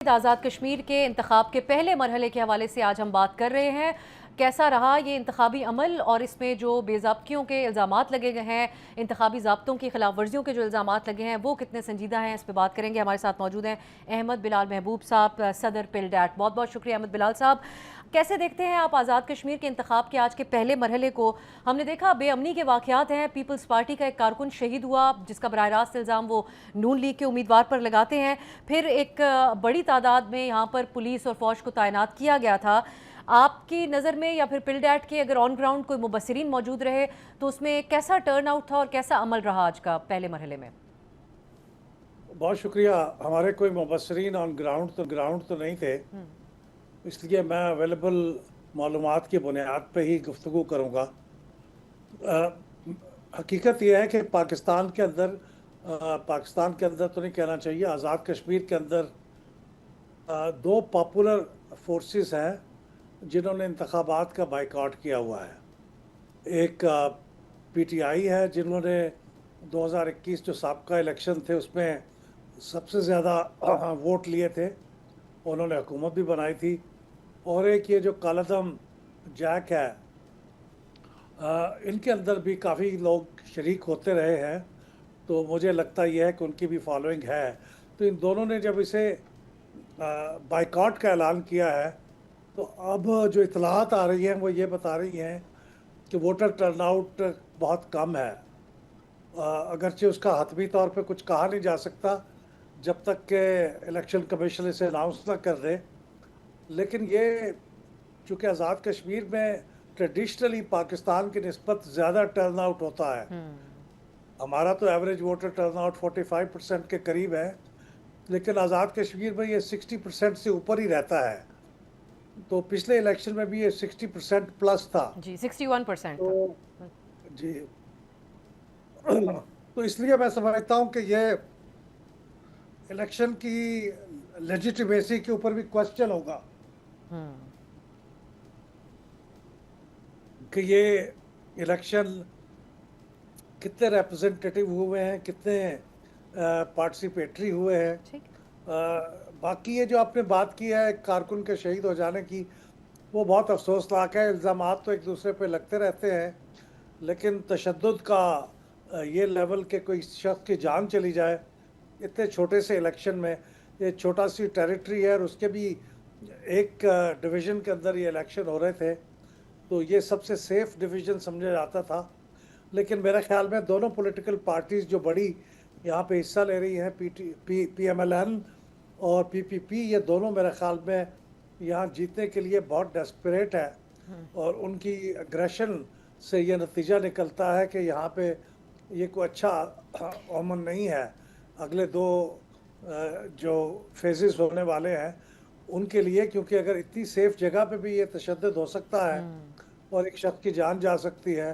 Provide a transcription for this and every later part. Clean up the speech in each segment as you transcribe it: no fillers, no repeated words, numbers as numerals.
आज़ाद कश्मीर के इंतखाब के पहले मरहले के हवाले से आज हम बात कर रहे हैं। कैसा रहा ये इंतखाबी अमल और इसमें जो बेज़ाब्तियों के इल्ज़ामात लगे गए हैं, इंतखाबी ज़ाब्तों की खिलाफ वर्जियों के जो इल्ज़ामात लगे हैं वो कितने संजीदा हैं, इस पर बात करेंगे। हमारे साथ मौजूद हैं अहमद बिलाल महबूब साहब, सदर पिलडैट। बहुत बहुत शुक्रिया अहमद बिलाल साहब। कैसे देखते हैं आप आज़ाद कश्मीर के इंतखाब के आज के पहले मरहले को? हमने देखा बेअमनी के वाक़यात हैं, पीपल्स पार्टी का एक कारकुन शहीद हुआ जिसका बराह रास्त इल्ज़ाम वो नून लीग के उम्मीदवार पर लगाते हैं। फिर एक बड़ी तादाद में यहाँ पर पुलिस और फौज को तैनात किया गया था। आपकी नज़र में या फिर पिलडैट के अगर ऑन ग्राउंड कोई मुबस्सिरीन मौजूद रहे तो उसमें कैसा टर्न आउट था और कैसा अमल रहा आज का पहले मरहले में? बहुत शुक्रिया। हमारे कोई मुबस्सिरीन ऑन ग्राउंड तो नहीं थे, इसलिए मैं अवेलेबल मालूमात की बुनियाद पे ही गुफ्तगू करूँगा। हकीकत यह है कि पाकिस्तान के अंदर तो नहीं कहना चाहिए, आज़ाद कश्मीर के अंदर दो पॉपुलर फोर्सेस हैं जिन्होंने इंतखाबात का बाइकआउट किया हुआ है। एक पीटीआई है जिन्होंने 2021 जो साबका इलेक्शन थे उसमें सबसे ज़्यादा वोट लिए थे, उन्होंने हुकूमत भी बनाई थी। और एक ये जो कालादम जैक है, इनके अंदर भी काफ़ी लोग शरीक होते रहे हैं, तो मुझे लगता यह है कि उनकी भी फॉलोइंग है। तो इन दोनों ने जब इसे बाइकआउट का ऐलान किया है तो अब जो इतलात आ रही हैं वो ये बता रही हैं कि वोटर टर्नआउट बहुत कम है। अगरचे उसका हतमी तौर पे कुछ कहा नहीं जा सकता जब तक के इलेक्शन कमीशन इसे अनाउंस ना कर दे, लेकिन ये चूँकि आज़ाद कश्मीर में ट्रेडिशनली पाकिस्तान की निस्बत ज़्यादा टर्नआउट होता है। हमारा तो एवरेज वोटर टर्नआउट 45% के करीब है, लेकिन आज़ाद कश्मीर में ये 60% से ऊपर ही रहता है। तो पिछले इलेक्शन में भी ये 60% प्लस था। जी, 61% था। तो जी तो इसलिए मैं समझता हूँ कि ये इलेक्शन की लेजिटिमेसी के ऊपर भी क्वेश्चन होगा कि ये इलेक्शन कितने रिप्रेजेंटेटिव हुए हैं, कितने पार्टिसिपेटरी हुए हैं। ठीक। बाकी ये जो आपने बात की है कारकुन के शहीद हो जाने की, वो बहुत अफसोसनाक है। इल्ज़ामात तो एक दूसरे पे लगते रहते हैं, लेकिन तशद्दुद का ये लेवल के कोई शख्स की जान चली जाए इतने छोटे से इलेक्शन में, ये छोटा सी टेरिटरी है और उसके भी एक डिवीज़न के अंदर ये इलेक्शन हो रहे थे, तो ये सबसे सेफ डिवीज़न समझा जाता था। लेकिन मेरे ख्याल में दोनों पॉलिटिकल पार्टीज़ जो बड़ी यहाँ पे हिस्सा ले रही हैं, PMLN और PPP, ये दोनों मेरे ख्याल में यहाँ जीतने के लिए बहुत डेस्परेट है। और उनकी अग्रेशन से ये नतीजा निकलता है कि यहाँ पे ये कोई अच्छा ओमन नहीं है अगले दो जो फेजेस होने वाले हैं उनके लिए, क्योंकि अगर इतनी सेफ जगह पे भी ये तशद्दुद हो सकता है और एक शख्स की जान जा सकती है,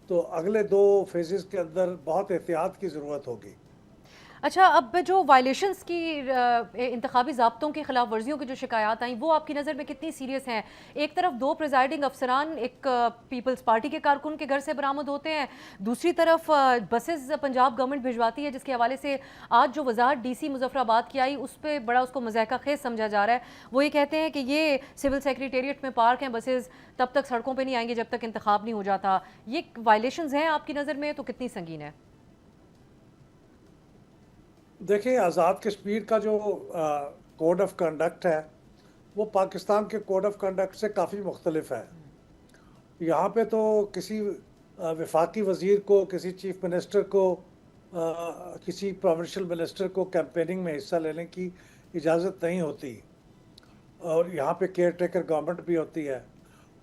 तो अगले दो फेजेस के अंदर बहुत एहतियात की ज़रूरत होगी। अच्छा, अब जो वायलेशंस की इंतखाबी ज़ाब्तों की खिलाफ वर्जियों की जो शिकायत आई वो आपकी नज़र में कितनी सीरियस हैं? एक तरफ दो प्रिजाइडिंग अफसरान एक पीपल्स पार्टी के कारकुन के घर से बरामद होते हैं, दूसरी तरफ बसेस पंजाब गवर्नमेंट भिजवाती है जिसके हवाले से आज जो वजाहत DC मुजफ्फराबाद की आई उस पर बड़ा उसको मज़ाक़ा खेज़ समझा जा रहा है। वो ये कहते हैं कि ये सिविल सेक्रेटेरिएट में पार्क हैं बसेस, तब तक सड़कों पर नहीं आएंगे जब तक इंतखाब नहीं हो जाता। ये वायलेशंस हैं आपकी नज़र में तो कितनी संगीन है? देखिए, आज़ाद कश्मीर का जो कोड ऑफ कंडक्ट है वो पाकिस्तान के कोड ऑफ कंडक्ट से काफ़ी मुख्तलिफ है। यहाँ पे तो किसी वफाकी वज़ीर को, किसी चीफ मिनिस्टर को, किसी प्रोविंशियल मिनिस्टर को कैंपेनिंग में हिस्सा लेने की इजाज़त नहीं होती, और यहाँ पे केयर टेकर गवर्नमेंट भी होती है।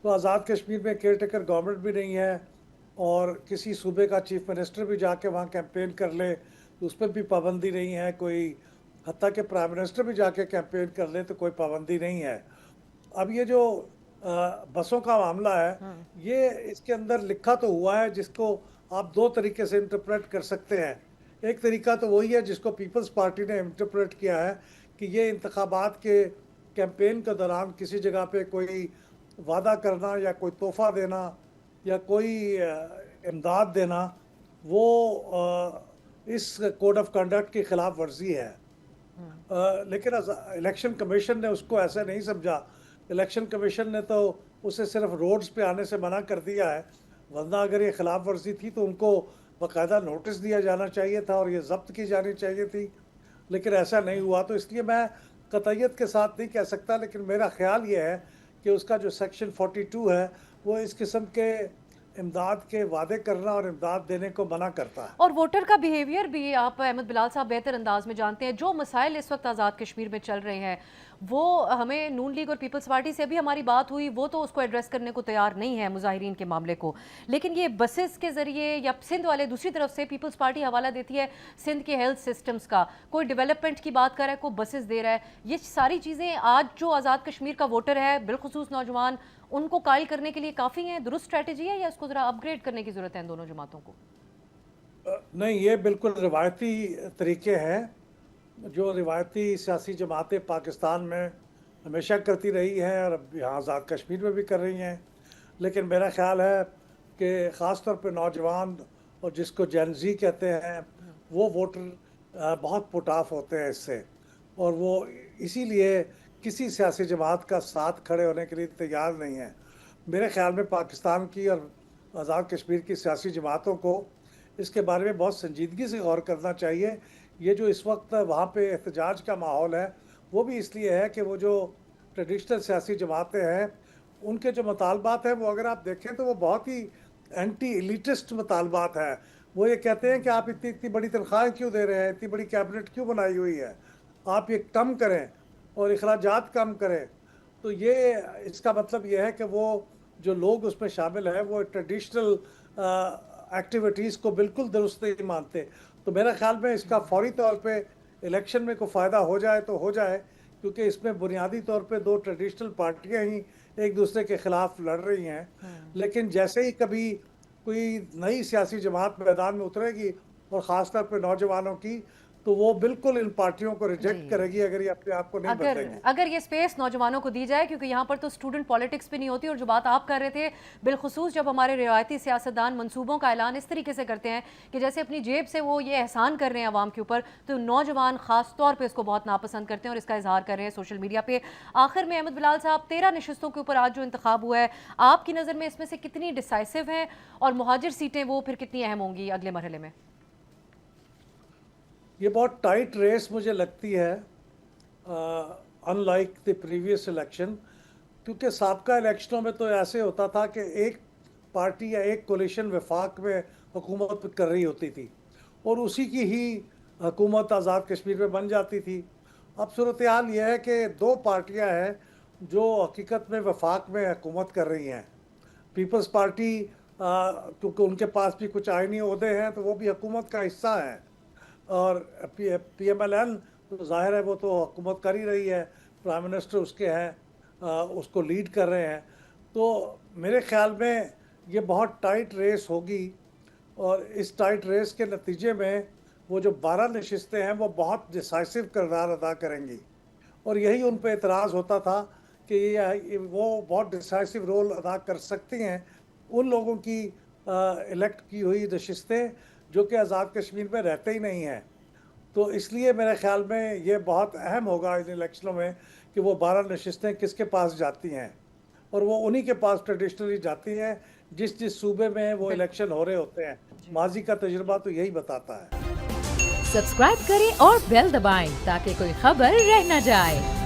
तो आज़ाद कश्मीर में केयर टेकर गवर्नमेंट भी नहीं है, और किसी सूबे का चीफ मिनिस्टर भी जाके वहाँ कैंपेन कर ले तो उस पर भी पाबंदी नहीं है कोई, हत्ता कि प्राइम मिनिस्टर भी जाके कैंपेन कर ले तो कोई पाबंदी नहीं है। अब ये जो बसों का मामला है, ये इसके अंदर लिखा तो हुआ है जिसको आप दो तरीके से इंटरप्रेट कर सकते हैं। एक तरीका तो वही है जिसको पीपल्स पार्टी ने इंटरप्रेट किया है कि ये इंतखाबात के कैंपेन के दौरान किसी जगह पे कोई वादा करना या कोई तोहफा देना या कोई इमदाद देना, वो इस कोड ऑफ कंडक्ट की खिलाफ वर्जी है। लेकिन इलेक्शन कमीशन ने उसको ऐसा नहीं समझा। इलेक्शन कमीशन ने तो उसे सिर्फ रोड्स पे आने से मना कर दिया है, वरना अगर ये खिलाफ वर्जी थी तो उनको बाकायदा नोटिस दिया जाना चाहिए था और ये जब्त की जानी चाहिए थी, लेकिन ऐसा नहीं हुआ। तो इसलिए मैं कतईयत के साथ नहीं कह सकता, लेकिन मेरा ख्याल ये है कि उसका जो सेक्शन 42 है वो इस किस्म के इमदाद के वादे करना और इमदाद देने को मना करता है। और वोटर का बिहेवियर भी आप अहमद बिलाल साहब बेहतर अंदाज में जानते हैं। जो मसाइल इस वक्त आज़ाद कश्मीर में चल रहे हैं वो हमें नून लीग और पीपल्स पार्टी से भी हमारी बात हुई, वो तो उसको एड्रेस करने को तैयार नहीं है मुजाहिरीन के मामले को, लेकिन ये बसेस के ज़रिए या सिंध वाले दूसरी तरफ से पीपल्स पार्टी हवाला देती है सिंध के हेल्थ सिस्टम्स का, कोई डेवलपमेंट की बात कर रहा है, कोई बसेस दे रहा है। ये सारी चीज़ें आज जो आज़ाद कश्मीर का वोटर है, बिलखुसूस नौजवान, उनको कायल करने के लिए काफ़ी हैं, दुरुस्त स्ट्रैटेजी है या इसको ज़रा अपग्रेड करने की ज़रूरत है इन दोनों जमातों को? नहीं, ये बिल्कुल रिवायती तरीके हैं जो रिवायती सियासी जमातें पाकिस्तान में हमेशा करती रही हैं और अब यहाँ आज़ाद कश्मीर में भी कर रही हैं। लेकिन मेरा ख्याल है कि ख़ास तौर पे नौजवान और जिसको जेन ज़ी कहते हैं वो वोटर बहुत पुट ऑफ होते हैं इससे, और वो इसीलिए किसी सियासी जमात का साथ खड़े होने के लिए तैयार नहीं है। मेरे ख्याल में पाकिस्तान की और आज़ाद कश्मीर की सियासी जमातों को इसके बारे में बहुत संजीदगी से गौर करना चाहिए। ये जो इस वक्त वहाँ पे एहतजाज का माहौल है वो भी इसलिए है कि वो जो ट्रेडिशनल सियासी जमातें हैं उनके जो मुतालबात हैं वो अगर आप देखें तो वो बहुत ही एंटी एलिटिस्ट मुतालबात हैं। वो ये कहते हैं कि आप इतनी इतनी बड़ी तनख्वाहें क्यों दे रहे हैं, इतनी बड़ी कैबिनेट क्यों बनाई हुई है, आप ये कम करें और अखराजात कम करें। तो ये इसका मतलब ये है कि वो जो लोग उसमें शामिल हैं वो ट्रेडिशनल एक्टिविटीज़ को बिल्कुल दुरुस्त नहीं मानते। तो मेरा ख्याल में इसका फौरी तौर पे इलेक्शन में कोई फ़ायदा हो जाए तो हो जाए, क्योंकि इसमें बुनियादी तौर पे दो ट्रेडिशनल पार्टियां ही एक दूसरे के खिलाफ लड़ रही हैं। लेकिन जैसे ही कभी कोई नई सियासी जमात मैदान में उतरेगी और ख़ास तौर पे नौजवानों की, तो वो बिल्कुल इन पार्टियों को रिजेक्ट करेगी अगर ये अपने आप को नहीं बदलेंगी। अगर ये स्पेस नौजवानों को दी जाए, क्योंकि यहाँ पर तो स्टूडेंट पॉलिटिक्स भी नहीं होती। और जो बात आप कर रहे थे, बिलखुसूस जब हमारे रिवायती सियासतदान मंसूबों का ऐलान इस तरीके से करते हैं कि जैसे अपनी जेब से वो ये एहसान कर रहे हैं आवाम के ऊपर, तो नौजवान खास तौर पर इसको बहुत नापसंद करते हैं और इसका इजहार कर रहे हैं सोशल मीडिया पे। आखिर में अहमद बिलाल साहब, 13 नशिस्तों के ऊपर आज जो इंतखाब हुआ है, आपकी नज़र में इसमें से कितनी डिसाइसिव हैं और मुहाजिर सीटें वो फिर कितनी अहम होंगी अगले मरहले में? ये बहुत टाइट रेस मुझे लगती है, अनलाइक द प्रीवियस इलेक्शन, क्योंकि साबका इलेक्शनों में तो ऐसे होता था कि एक पार्टी या एक कोलिशन वफाक में हुकूमत कर रही होती थी और उसी की ही हुकूमत आज़ाद कश्मीर में बन जाती थी। अब सूरत हाल ये है कि दो पार्टियां हैं जो हकीकत में वफाक में हुकूमत कर रही हैं। पीपल्स पार्टी क्योंकि उनके पास भी कुछ आइनी ओहदे हैं तो वो भी हुकूमत का हिस्सा है, और PMLN तो जाहिर है वो तो हुकूमत कर ही रही है, प्राइम मिनिस्टर उसके हैं, उसको लीड कर रहे हैं। तो मेरे ख्याल में ये बहुत टाइट रेस होगी और इस टाइट रेस के नतीजे में वो जो 12 नशिस्तें हैं वो बहुत डिसाइसिव किरदार अदा करेंगी। और यही उन पर एतराज़ होता था कि वो बहुत डिसाइसिव रोल अदा कर सकती हैं उन लोगों की इलेक्ट की हुई नशिस्तें जो कि आज़ाद कश्मीर में रहते ही नहीं हैं। तो इसलिए मेरे ख्याल में ये बहुत अहम होगा इन इलेक्शनों में कि वो 12 नशिस्तें किसके पास जाती हैं, और वो उन्हीं के पास ट्रेडिशनली जाती हैं जिस जिस सूबे में वो इलेक्शन हो रहे होते हैं। माजी का तजुर्बा तो यही बताता है। सब्सक्राइब करें और बेल दबाएं ताकि कोई खबर रह न जाए।